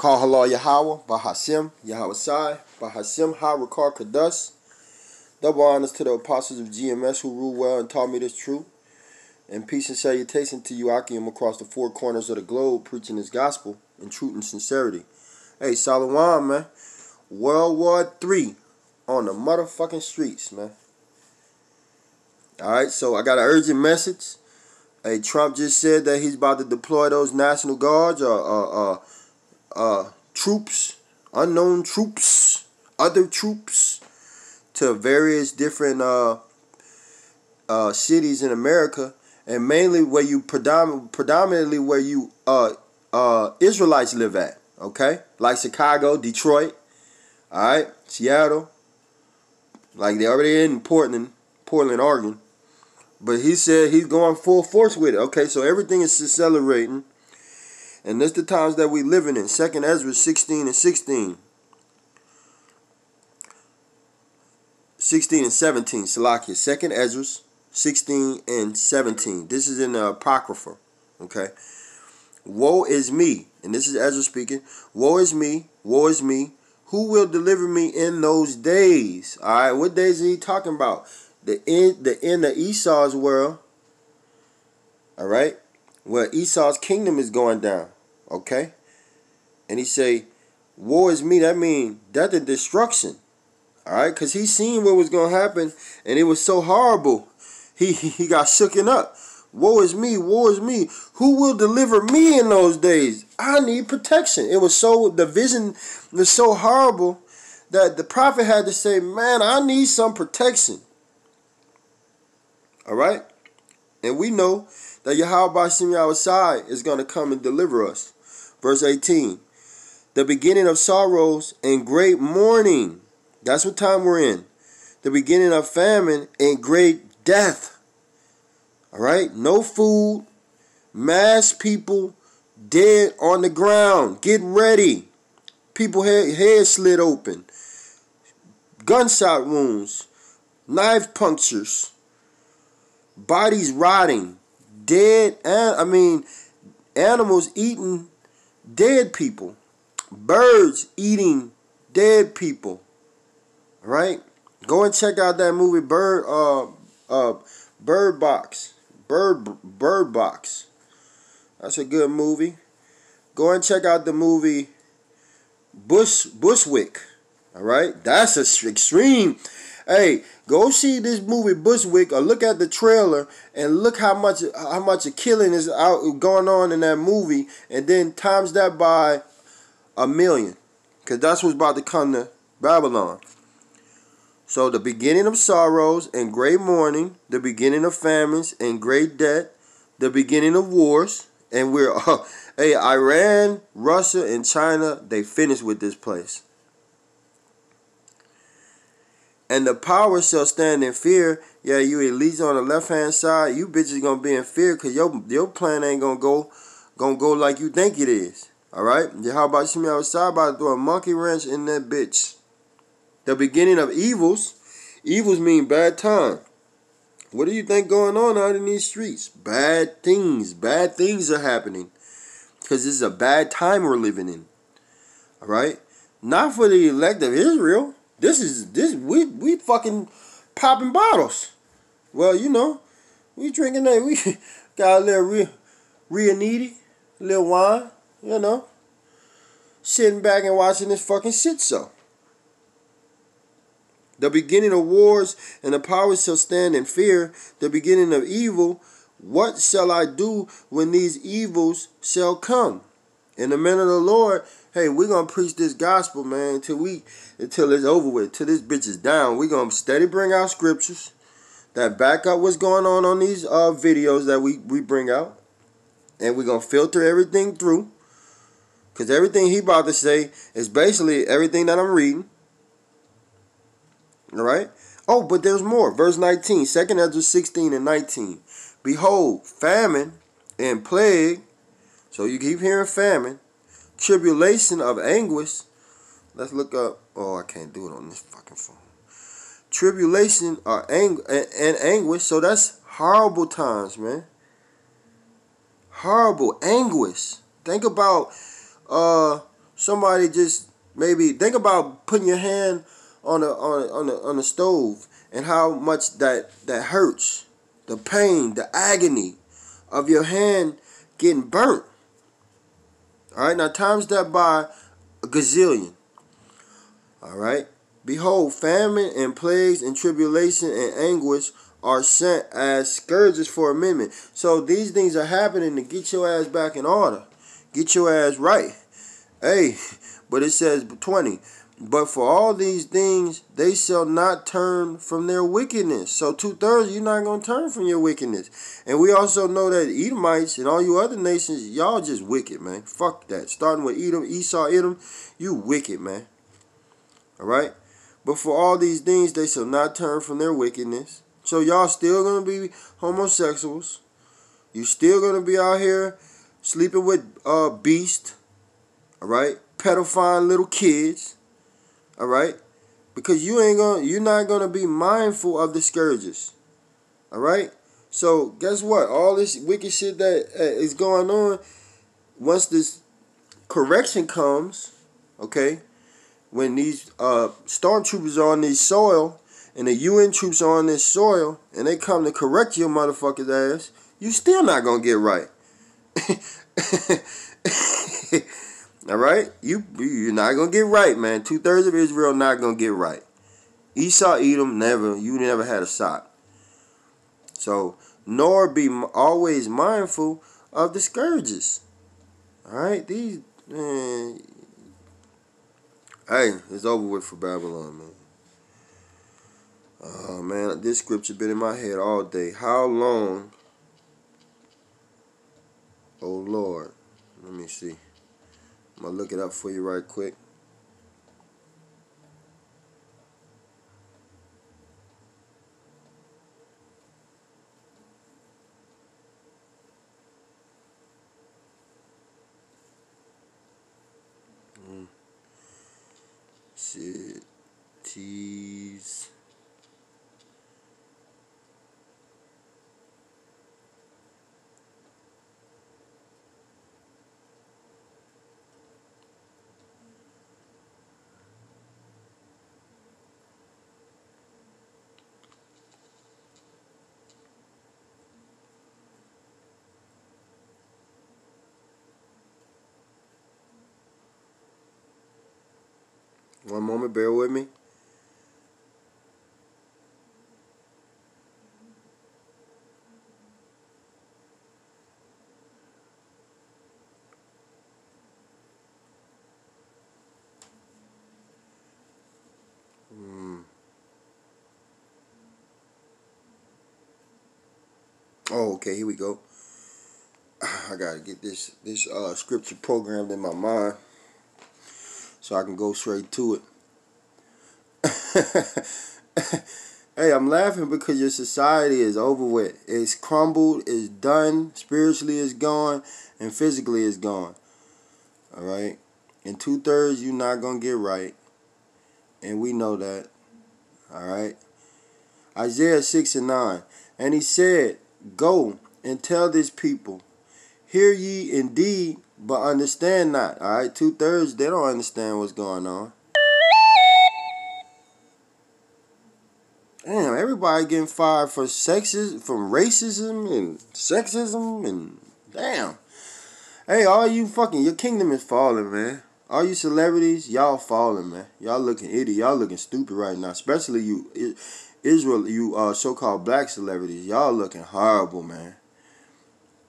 Kahala Yahweh, Bahashem, Yahweh Sai, Bahashem, Harakar Kadas. Double honors to the apostles of GMS who ruled well and taught me this truth. And peace and salutation to you, Akim, across the four corners of the globe, preaching this gospel in truth and sincerity. Hey, Salawam, man. World War III on the motherfucking streets, man. Alright, so I got an urgent message. Hey, Trump just said that he's about to deploy those National Guards troops, unknown troops, other troops to various different cities in America, and mainly where you predominantly where you Israelites live at, okay? Like Chicago, Detroit, all right, Seattle, like they already in Portland, Oregon. But he said he's going full force with it. Okay, so everything is accelerating. And this the times that we living in. 2nd Ezra 16 and 16. 16 and 17. Salakia. 2nd Ezra 16 and 17. This is in the Apocrypha. Okay. Woe is me. And this is Ezra speaking. Woe is me. Woe is me. Who will deliver me in those days? Alright, what days are he talking about? The end of Esau's world, all right, where Esau's kingdom is going down, okay? And he say, woe is me, that means death and destruction, all right? Because he seen what was going to happen, and it was so horrible, he got shooken up. Woe is me, who will deliver me in those days? I need protection. It was so, the vision was so horrible that the prophet had to say, man, I need some protection. All right, and we know that Yahweh Bashim Yahweh is going to come and deliver us. Verse 18, the beginning of sorrows and great mourning. That's what time we're in. The beginning of famine and great death. All right, no food, mass people dead on the ground. Get ready. People head slit open. Gunshot wounds, knife punctures. Bodies rotting, dead, animals eating dead people, birds eating dead people. Right? Go and check out that movie Bird Box. That's a good movie. Go and check out the movie Bushwick. All right? That's a extreme. Hey, go see this movie Bushwick or look at the trailer and look how much a killing is going on in that movie, and then times that by 1,000,000, because that's what's about to come to Babylon. So the beginning of sorrows and great mourning, the beginning of famines and great debt, the beginning of wars, and we're hey, Iran, Russia, and China, they finished with this place. And the power shall stand in fear. Yeah, you elites on the left-hand side, you bitches gonna be in fear because your plan ain't gonna go like you think it is. Alright? How about Shimei outside about to throw a monkey wrench in that bitch? The beginning of evils. Evils mean bad time. What do you think going on out in these streets? Bad things. Bad things are happening. Because this is a bad time we're living in. Alright? Not for the elect of Israel. We fucking popping bottles. Well, you know, we drinking that. We got a little real needy, a little wine, you know, sitting back and watching this fucking shit show. The beginning of wars and the power shall stand in fear. The beginning of evil. What shall I do when these evils shall come? In the man of the Lord, hey, we're going to preach this gospel, man, until it's over with, till this bitch is down. We're going to steady bring out scriptures that back up what's going on these videos that we bring out. And we're going to filter everything through. Because everything he about to say is basically everything that I'm reading. All right? Oh, but there's more. Verse 19, 2nd Ezra 16 and 19. Behold, famine and plague. So you keep hearing famine, tribulation of anguish. Let's look up. Oh, I can't do it on this fucking phone. Tribulation and anguish. So that's horrible times, man. Horrible anguish. Think about somebody just maybe think about putting your hand on the stove and how much that hurts, the pain, the agony of your hand getting burnt. All right, now times that by a gazillion. All right. Behold, famine and plagues and tribulation and anguish are sent as scourges for a minute. So these things are happening to get your ass back in order. Get your ass right. Hey, but it says 20. But for all these things, they shall not turn from their wickedness. So 2/3, you're not going to turn from your wickedness. And we also know that Edomites and all you other nations, y'all just wicked, man. Fuck that. Starting with Edom, Esau, Edom, you wicked, man. All right? But for all these things, they shall not turn from their wickedness. So y'all still going to be homosexuals. You still going to be out here sleeping with beasts. All right? Pedophiling little kids. All right? Because you're not going to be mindful of the scourges. All right? So guess what? All this wicked shit that is going on, once this correction comes, okay, when these stormtroopers are on this soil and the UN troops are on this soil and they come to correct your motherfucking ass, you still not going to get right. All right? You're not going to get right, man. 2/3 of Israel not going to get right. Esau, Edom, you never had a shot. So, nor be always mindful of the scourges. All right? These, man. Hey, it's over with for Babylon, man. Oh, man, this scripture been in my head all day. How long, oh Lord, let me see. I'm going to look it up for you right quick. Cities. One moment, bear with me. Oh, okay, here we go. I gotta get this scripture programmed in my mind so I can go straight to it. Hey, I'm laughing because your society is over with. It's crumbled, it's done, spiritually it's gone, and physically it's gone. All right? In 2/3, you're not going to get right. And we know that. All right? Isaiah 6:9. And he said, go and tell this people, hear ye indeed, but understand not. All right? 2/3, they don't understand what's going on. Damn, everybody getting fired for from racism and sexism and damn. Hey, all you your kingdom is falling, man. All you celebrities, y'all falling, man. Y'all looking idiot. Y'all looking stupid right now. Especially you, Israel, you so-called black celebrities. Y'all looking horrible, man.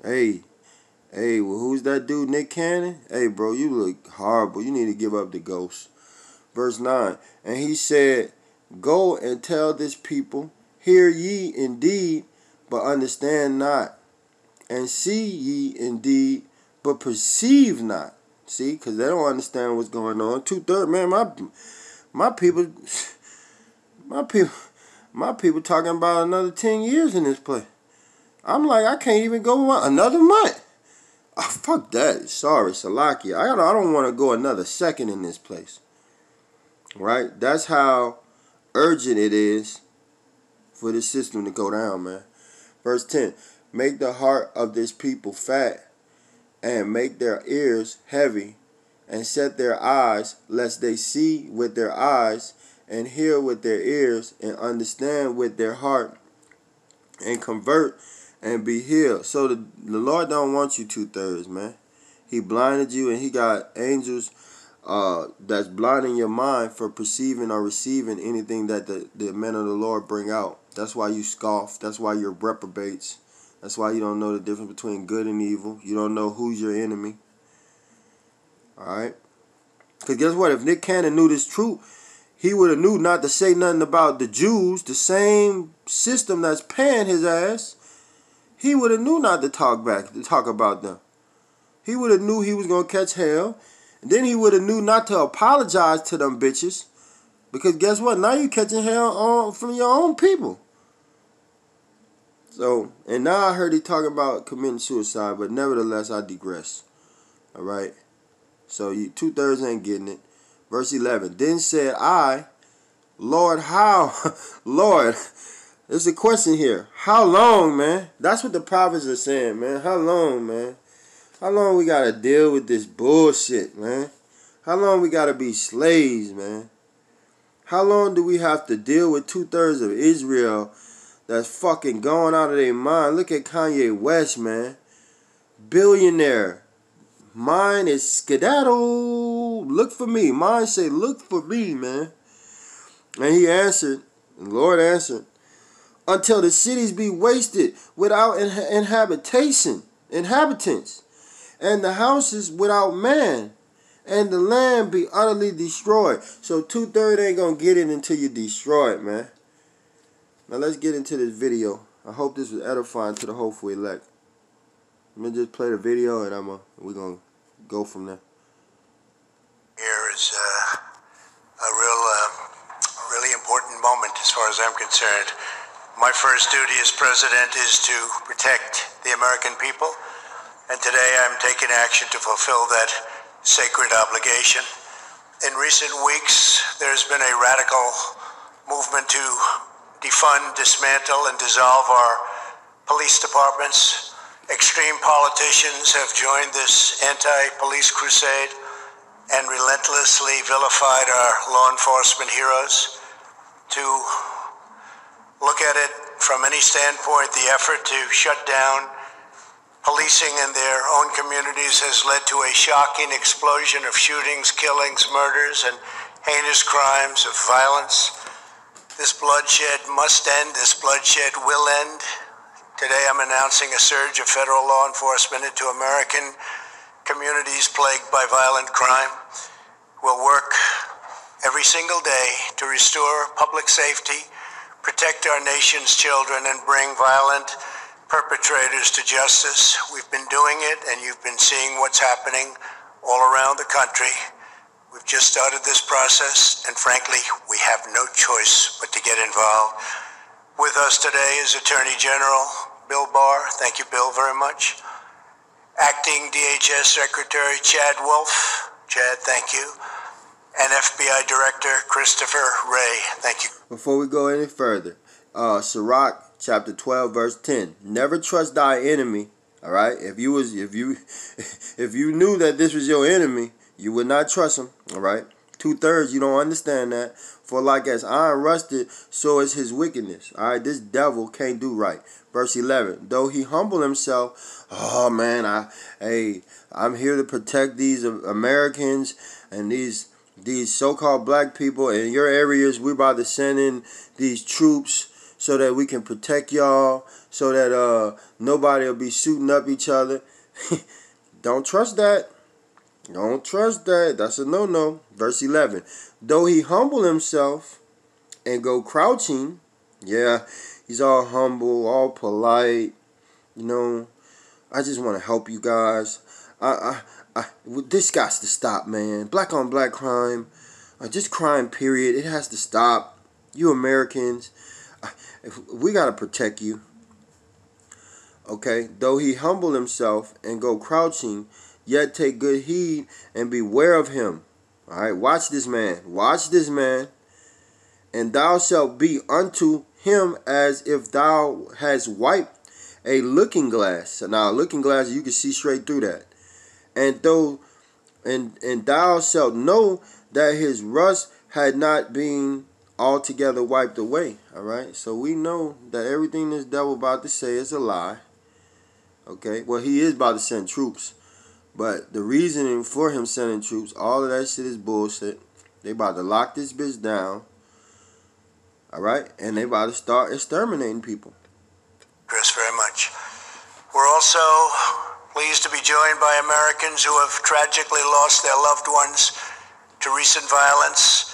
Hey, well, who's that dude, Nick Cannon? Hey, bro, you look horrible. You need to give up the ghost. Verse 9, and he said, go and tell this people, hear ye indeed, but understand not. And see ye indeed, but perceive not. See, because they don't understand what's going on. 2/3, man, my people, my people talking about another 10 years in this place. I'm like, I can't even go another month. Oh, fuck that. Sorry, Salakia. I don't want to go another second in this place. Right? That's how urgent it is for this system to go down, man. Verse 10. Make the heart of this people fat and make their ears heavy and set their eyes, lest they see with their eyes, and hear with their ears, and understand with their heart, and convert, and be healed. So the Lord don't want you 2/3, man. He blinded you, and he got angels that's blinding your mind for perceiving or receiving anything that the men of the Lord bring out. That's why you scoff. That's why you're reprobates. That's why you don't know the difference between good and evil. You don't know who's your enemy. Alright? Because guess what? If Nick Cannon knew this truth, he would have knew not to say nothing about the Jews, the same system that's paying his ass. He would have knew not to talk about them. He would have knew he was going to catch hell. And then he would have knew not to apologize to them bitches. Because guess what? Now you catching hell from your own people. So, and now I heard he talking about committing suicide, but nevertheless, I digress. Alright? So, you 2/3 ain't getting it. Verse 11. Then said I, Lord, how? Lord, there's a question here. How long, man? That's what the prophets are saying, man. How long, man? How long we got to deal with this bullshit, man? How long we got to be slaves, man? How long do we have to deal with 2/3 of Israel that's fucking going out of their mind? Look at Kanye West, man. Billionaire. Mine is skedaddle. Look for me. Mine say, look for me, man. And he answered, and the Lord answered, until the cities be wasted without inhabitants, and the houses without man, and the land be utterly destroyed. So 2/3 ain't gonna get it until you destroy it, man. Now let's get into this video. I hope this was edifying to the hopeful elect. Let me just play the video, and we're gonna go from there. Here is a really important moment as far as I'm concerned. My first duty as president is to protect the American people, and today I'm taking action to fulfill that sacred obligation. In recent weeks, there's been a radical movement to defund, dismantle, and dissolve our police departments. Extreme politicians have joined this anti-police crusade and relentlessly vilified our law enforcement heroes. To look at it from any standpoint, the effort to shut down policing in their own communities has led to a shocking explosion of shootings, killings, murders, and heinous crimes of violence. This bloodshed must end. This bloodshed will end. Today I'm announcing a surge of federal law enforcement into American communities plagued by violent crime. We'll work every single day to restore public safety, protect our nation's children, and bring violent perpetrators to justice. We've been doing it, and you've been seeing what's happening all around the country. We've just started this process, and frankly, we have no choice but to get involved. With us today is Attorney General Bill Barr. Thank you, Bill, very much. Acting DHS Secretary Chad Wolf. Chad, thank you. And FBI Director Christopher Wray. Thank you. Before we go any further, Sirach chapter 12 verse 10. Never trust thy enemy. All right. If you knew that this was your enemy, you would not trust him. All right. 2/3, you don't understand that. For like as iron rusted, so is his wickedness. All right. This devil can't do right. Verse 11. Though he humble himself, oh man, I'm here to protect these Americans and these so-called black people in your areas. We're about to send in these troops so that we can protect y'all, so that nobody will be shooting up each other. Don't trust that. Don't trust that. That's a no-no. Verse 11. Though he humble himself and go crouching, yeah, he's all humble, all polite. You know, I just want to help you guys. This got to stop, man. Black on black crime, just crime, period. It has to stop. You Americans, we got to protect you. Okay, though he humble himself and go crouching, yet take good heed and beware of him. All right, watch this man. Watch this man. And thou shalt be unto him as if thou hast wiped a looking glass. Now, a looking glass, you can see straight through that. And though and thou shalt know that his rust had not been altogether wiped away. Alright? So we know that everything this devil about to say is a lie. Okay? Well, he is about to send troops. But the reasoning for him sending troops, all of that shit is bullshit. They about to lock this bitch down. Alright? And they about to start exterminating people. Chris, very much. We're also pleased to be joined by Americans who have tragically lost their loved ones to recent violence.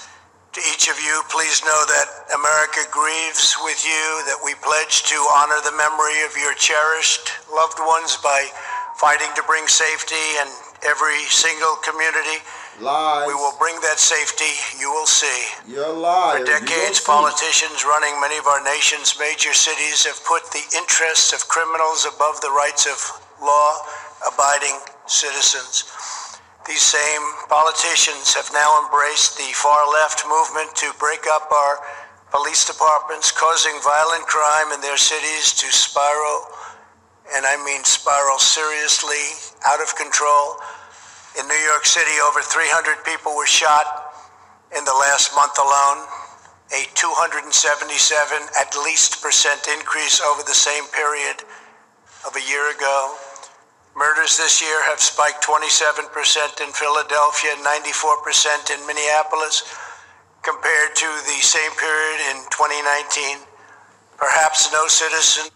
To each of you, please know that America grieves with you, that we pledge to honor the memory of your cherished loved ones by fighting to bring safety in every single community. Lies. We will bring that safety, you will see. You're lying. For decades, politicians running many of our nation's major cities have put the interests of criminals above the rights of law-abiding citizens. These same politicians have now embraced the far-left movement to break up our police departments, causing violent crime in their cities to spiral, and I mean spiral seriously, out of control. In New York City, over 300 people were shot in the last month alone, a 277 at least percent increase over the same period of a year ago. Murders this year have spiked 27% in Philadelphia, 94% in Minneapolis, compared to the same period in 2019. Perhaps no citizen.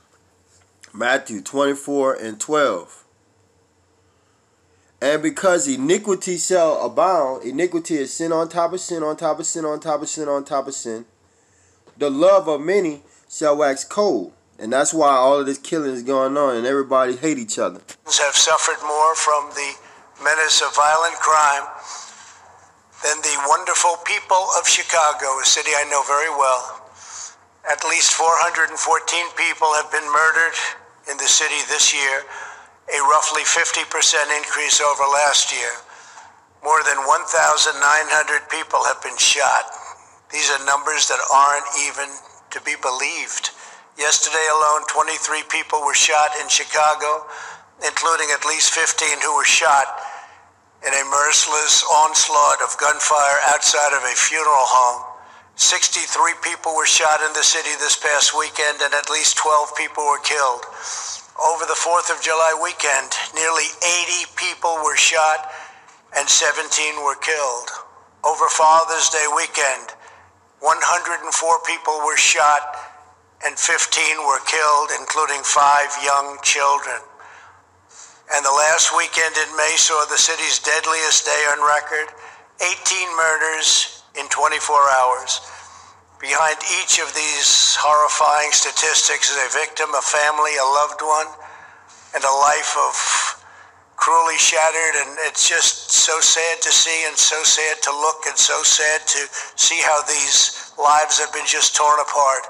Matthew 24:12. And because iniquity shall abound, iniquity is sin on top of sin, on top of sin, on top of sin, on top of sin, the love of many shall wax cold. And that's why all of this killing is going on and everybody hate each other. Have suffered more from the menace of violent crime than the wonderful people of Chicago, a city I know very well. At least 414 people have been murdered in the city this year, a roughly 50% increase over last year. More than 1,900 people have been shot. These are numbers that aren't even to be believed. Yesterday alone, 23 people were shot in Chicago, including at least 15 who were shot in a merciless onslaught of gunfire outside of a funeral home. 63 people were shot in the city this past weekend, and at least 12 people were killed. Over the 4th of July weekend, nearly 80 people were shot and 17 were killed. Over Father's Day weekend, 104 people were shot and 15 were killed, including 5 young children. And the last weekend in May saw the city's deadliest day on record, 18 murders in 24 hours. Behind each of these horrifying statistics is a victim, a family, a loved one, and a life of cruelly shattered. And it's just so sad to see and so sad to look and so sad to see how these lives have been just torn apart.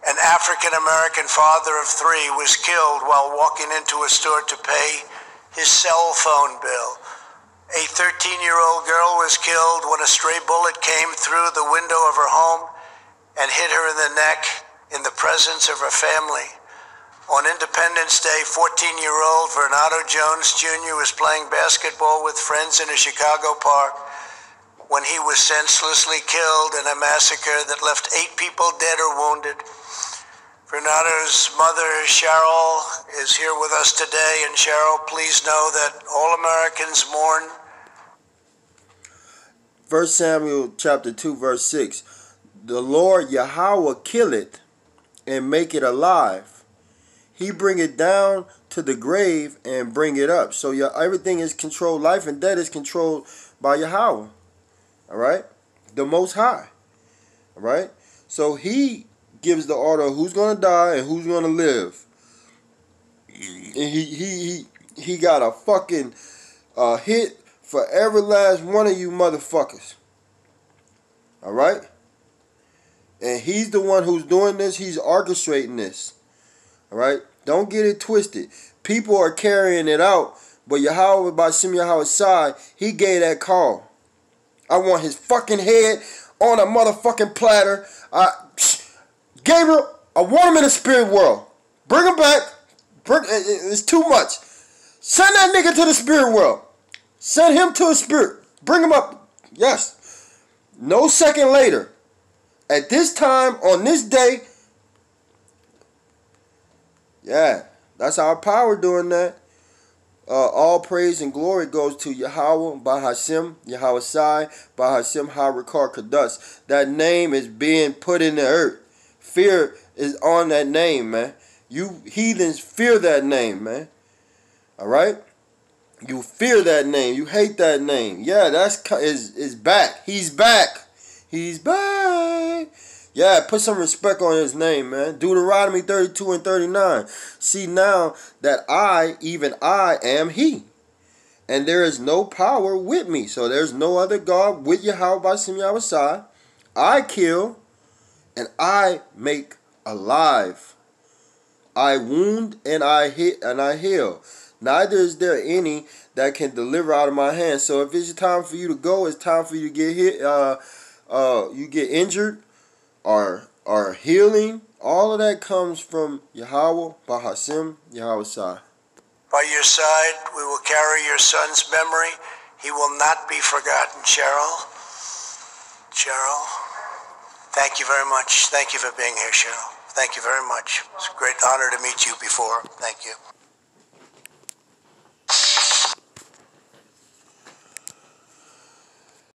An African-American father of 3 was killed while walking into a store to pay his cell phone bill. A 13-year-old girl was killed when a stray bullet came through the window of her home and hit her in the neck in the presence of her family. On Independence Day, 14-year-old Vernado Jones Jr. was playing basketball with friends in a Chicago park when he was senselessly killed in a massacre that left 8 people dead or wounded. Vernado's mother, Cheryl, is here with us today, and Cheryl, please know that all Americans mourn. 1 Samuel chapter 2, verse 6. The Lord Yahweh killeth and make it alive. He bring it down to the grave and bring it up. So everything is controlled. Life and death is controlled by Yahweh. All right? The Most High. All right? So he gives the order of who's going to die and who's going to live. And he got a fucking hit for every last one of you motherfuckers. All right? And he's the one who's doing this. He's orchestrating this. All right? Don't get it twisted. People are carrying it out. But Yahweh, by Shem Yahweh's side, he gave that call. I want his fucking head on a motherfucking platter. Gabriel, I want him in the spirit world. Bring him back. It's too much. Send that nigga to the spirit world. Send him to a spirit. Bring him up. Yes. No second later. At this time, on this day. Yeah. That's our power doing that. All praise and glory goes to Yahweh, Bahashem, Yahweh Sai, Bahashem, Harikar Kadas. That name is being put in the earth. Fear is on that name, man. You heathens fear that name, man. Alright? You fear that name. You hate that name. Yeah, is back. He's back. He's back. Yeah, put some respect on his name, man. Deuteronomy 32 and 39. See now that even I, am he. And there is no power with me. So there's no other God with Yahweh B'Shem Yahweh Sai. I kill and I make alive. I wound and I hit and I heal. Neither is there any that can deliver out of my hand. So if it's time for you to go, it's time for you to get hit. You get injured. Our healing, all of that comes from Yahweh, Bahashem, Yahweh Sai. By your side, we will carry your son's memory. He will not be forgotten, Cheryl. Cheryl, thank you very much. Thank you for being here, Cheryl. Thank you very much. It's a great honor to meet you before. Thank you.